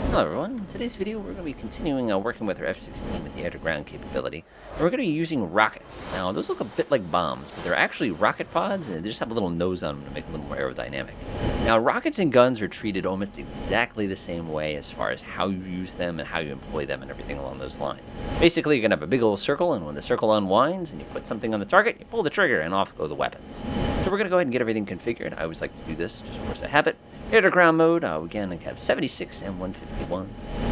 Hello everyone, in today's video we're going to be continuing working with our F-16 with the air-to-ground capability. And we're going to be using rockets. Now those look a bit like bombs, but they're actually rocket pods and they just have a little nose on them to make it a little more aerodynamic. Now rockets and guns are treated almost exactly the same way as far as how you use them and how you employ them and everything along those lines. Basically you're going to have a big old circle, and when the circle unwinds and you put something on the target, you pull the trigger and off go the weapons. So we're going to go ahead and get everything configured. I always like to do this just for a habit. Air-to-ground mode, again, I have 76 and 151.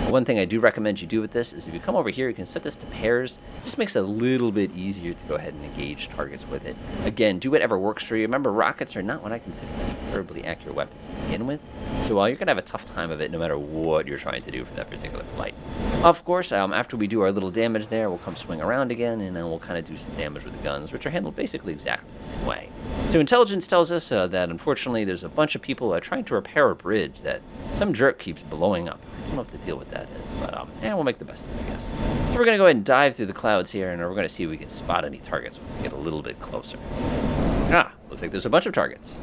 One thing I do recommend you do with this is if you come over here, you can set this to pairs. It just makes it a little bit easier to go ahead and engage targets with it. Again, do whatever works for you. Remember, rockets are not what I consider to be terribly accurate weapons to begin with, so you're going to have a tough time of it no matter what you're trying to do for that particular flight. Of course, after we do our little damage there, we'll come swing around again, and then we'll kind of do some damage with the guns, which are handled basically exactly the same way. So intelligence tells us that unfortunately there's a bunch of people trying to repair a bridge that some jerk keeps blowing up. I don't know what the deal with that is, but we'll make the best of it, I guess. So we're going to go ahead and dive through the clouds here, and we're going to see if we can spot any targets once we get a little bit closer. Looks like there's a bunch of targets.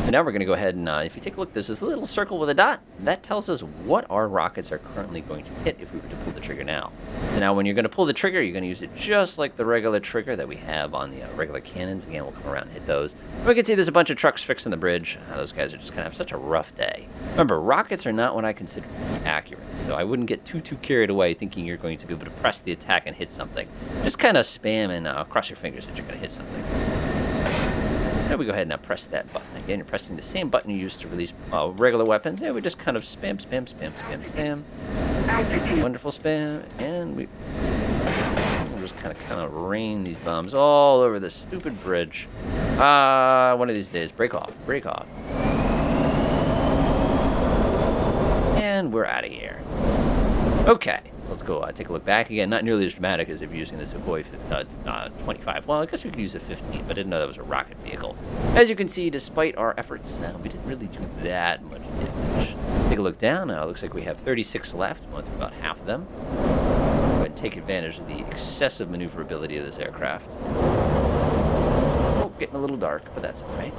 So now we're going to go ahead and, if you take a look, there's this little circle with a dot. That tells us what our rockets are currently going to hit if we were to pull the trigger now. So now when you're going to pull the trigger, you're going to use it just like the regular trigger that we have on the regular cannons. Again, we'll come around and hit those. And we can see there's a bunch of trucks fixing the bridge. Those guys are just going to have such a rough day. Remember, rockets are not what I consider to be accurate, so I wouldn't get too carried away thinking you're going to be able to press the attack and hit something. Just kind of spam and cross your fingers that you're going to hit something. Now we go ahead and press that button. Again, you're pressing the same button you use to release regular weapons. And we just kind of spam. Wonderful spam. And we'll just kind of rain these bombs all over this stupid bridge. One of these days, break off. And we're out of here. Okay. Let's go take a look back again. Not nearly as dramatic as if you're using the Sukhoi 25. Well, I guess we could use a 15, but I didn't know that was a rocket vehicle. As you can see, despite our efforts, we didn't really do that much damage. Take a look down. Looks like we have 36 left. We went through about half of them. Go ahead and take advantage of the excessive maneuverability of this aircraft. Oh, getting a little dark, but that's all right.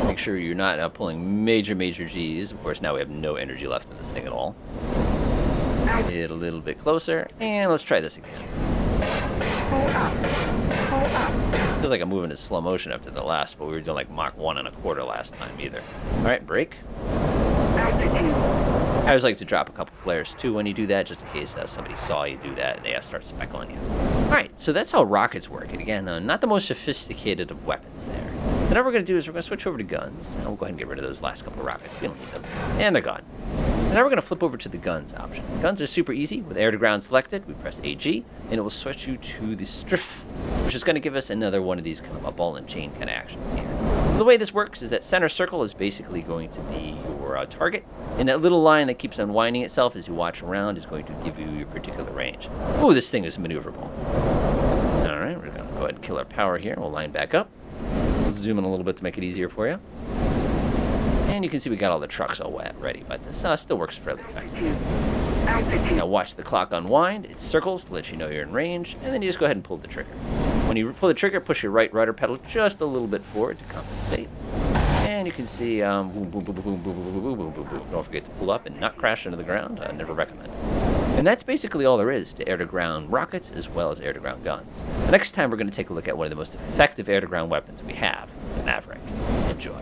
Make sure you're not pulling major Gs. Of course, now we have no energy left in this thing at all. Get a little bit closer, and let's try this again. Feels like I'm moving in slow motion after the last, but we were doing like Mach 1.25 last time either. All right, break. I always like to drop a couple flares too when you do that, just in case somebody saw you do that and they start speckling you. All right, so that's how rockets work. And again, not the most sophisticated of weapons there. So now what we're going to do is we're going to switch over to guns. And we'll go ahead and get rid of those last couple of rockets. We don't need them. And they're gone. And now we're going to flip over to the guns option. Guns are super easy. With air to ground selected, we press AG, and it will switch you to the Strife, which is going to give us another one of these kind of a ball and chain kind of actions here. So the way this works is that center circle is basically going to be your target, and that little line that keeps unwinding itself as you watch around is going to give you your particular range. Ooh, this thing is maneuverable. All right, we're going to go ahead and kill our power here. We'll line back up. We'll zoom in a little bit to make it easier for you. And you can see we got all the trucks all ready, but this still works fairly effectively. Now watch the clock unwind. It circles to let you know you're in range, and then you just go ahead and pull the trigger. When you pull the trigger, push your right rudder pedal just a little bit forward to compensate. And you can see, boom, boom, boom, boom, boom, boom, boom, boom, boom, boom, boom. Don't forget to pull up and not crash into the ground. I never recommend. And that's basically all there is to air-to-ground rockets as well as air-to-ground guns. The next time we're going to take a look at one of the most effective air-to-ground weapons we have, the Maverick. Enjoy.